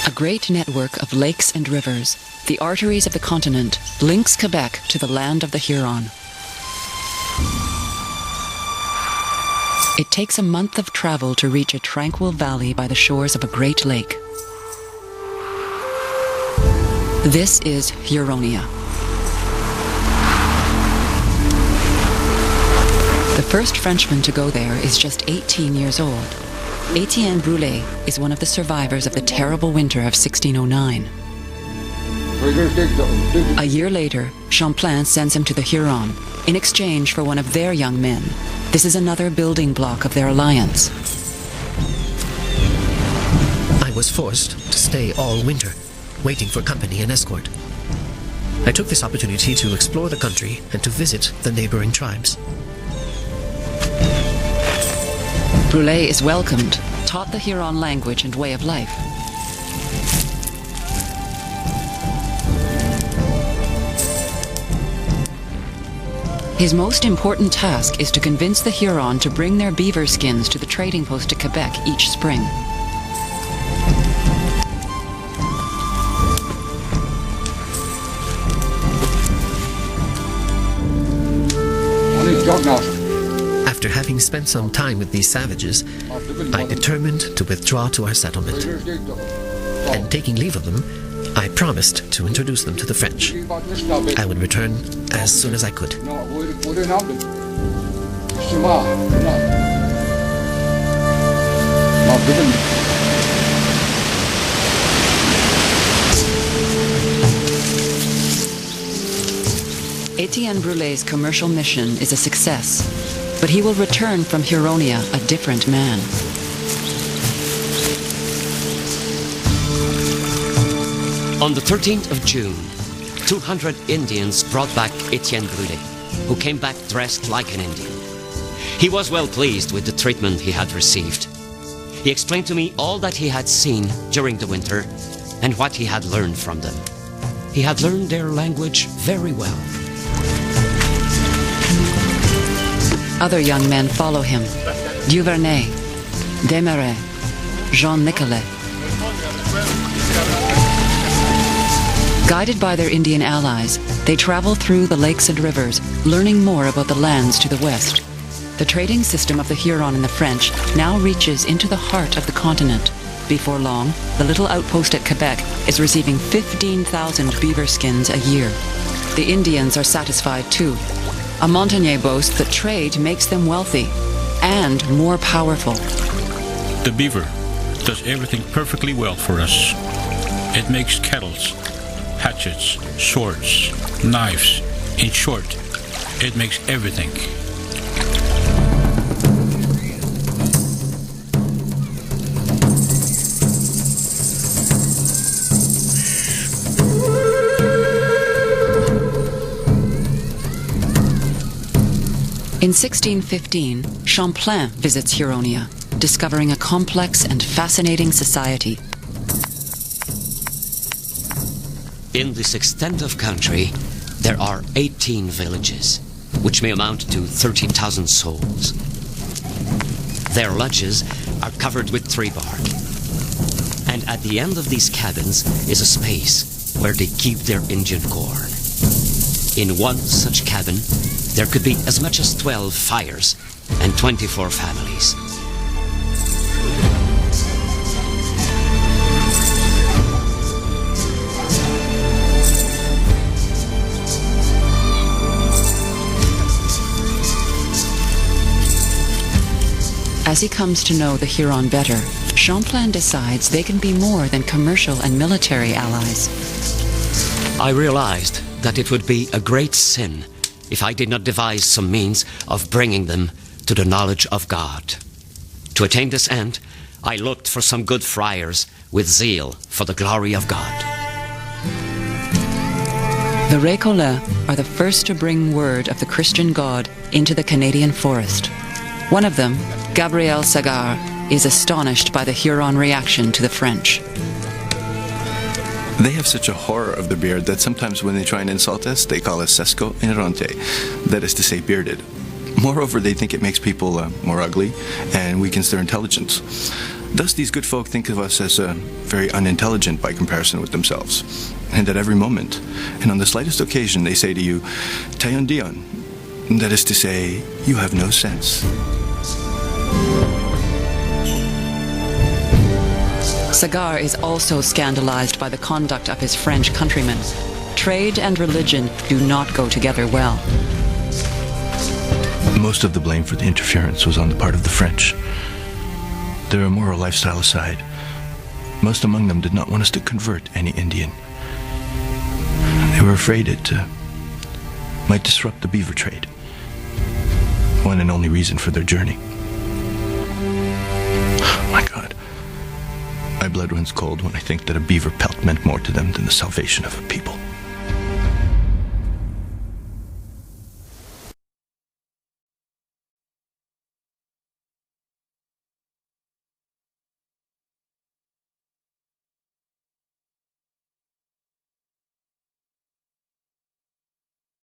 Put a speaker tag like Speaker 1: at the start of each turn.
Speaker 1: A great network of lakes and rivers, the arteries of the continent, links Quebec to the land of the Huron. It takes a month of travel to reach a tranquil valley by the shores of a great lake. This is Huronia. The first Frenchman to go there is just 18 years old. Etienne Brûlé is one of the survivors of the terrible winter of 1609. A year later, Champlain sends him to the Huron in exchange for one of their young men. This is another building block of their alliance.
Speaker 2: I was forced to stay all winter, waiting for company and escort. I took this opportunity to explore the country and to visit the neighboring tribes.
Speaker 1: Brûlé is welcomed, taught the Huron language and way of life. His most important task is to convince the Huron to bring their beaver skins to the trading post to Quebec each spring.
Speaker 2: After having spent some time with these savages, I determined to withdraw to our settlement. And taking leave of them, I promised to introduce them to the French. I would return as soon as I could.
Speaker 1: Etienne Brûlé's commercial mission is a success, but he will return from Huronia a different man.
Speaker 3: On the 13th of June, 200 Indians brought back Etienne Brûlé, who came back dressed like an Indian. He was well pleased with the treatment he had received. He explained to me all that he had seen during the winter and what he had learned from them. He had learned their language very well.
Speaker 1: Other young men follow him: Duvernay, Desmarais, Jean Nicolet. Guided by their Indian allies, they travel through the lakes and rivers, learning more about the lands to the west. The trading system of the Huron and the French now reaches into the heart of the continent. Before long, the little outpost at Quebec is receiving 15,000 beaver skins a year. The Indians are satisfied too. A Montagnier boasts that trade makes them wealthy and more powerful.
Speaker 4: The beaver does everything perfectly well for us. It makes kettles, hatchets, swords, knives. In short, it makes everything.
Speaker 1: In 1615, Champlain visits Huronia, discovering a complex and fascinating society.
Speaker 3: In this extent of country, there are 18 villages, which may amount to 30,000 souls. Their lodges are covered with tree bark. And at the end of these cabins is a space where they keep their Indian corn. In one such cabin, there could be as much as 12 fires and 24 families.
Speaker 1: As he comes to know the Huron better, Champlain decides they can be more than commercial and military allies.
Speaker 3: I realized that it would be a great sin if I did not devise some means of bringing them to the knowledge of God. To attain this end, I looked for some good friars with zeal for the glory of God.
Speaker 1: The Récollets are the first to bring word of the Christian God into the Canadian forest. One of them, Gabriel Sagard, is astonished by the Huron reaction to the French.
Speaker 5: They have such a horror of the beard that sometimes when they try and insult us, they call us sesco inronte, that is to say bearded. Moreover, they think it makes people more ugly and weakens their intelligence. Thus, these good folk think of us as very unintelligent by comparison with themselves. And at every moment, and on the slightest occasion, they say to you, Tayon Dion. That is to say, you have no sense.
Speaker 1: Sagar is also scandalized by the conduct of his French countrymen. Trade and religion do not go together well.
Speaker 5: Most of the blame for the interference was on the part of the French. Their immoral lifestyle aside, most among them did not want us to convert any Indian. They were afraid it might disrupt the beaver trade, one and only reason for their journey. Oh my God, my blood runs cold when I think that a beaver pelt meant more to them than the salvation of a people.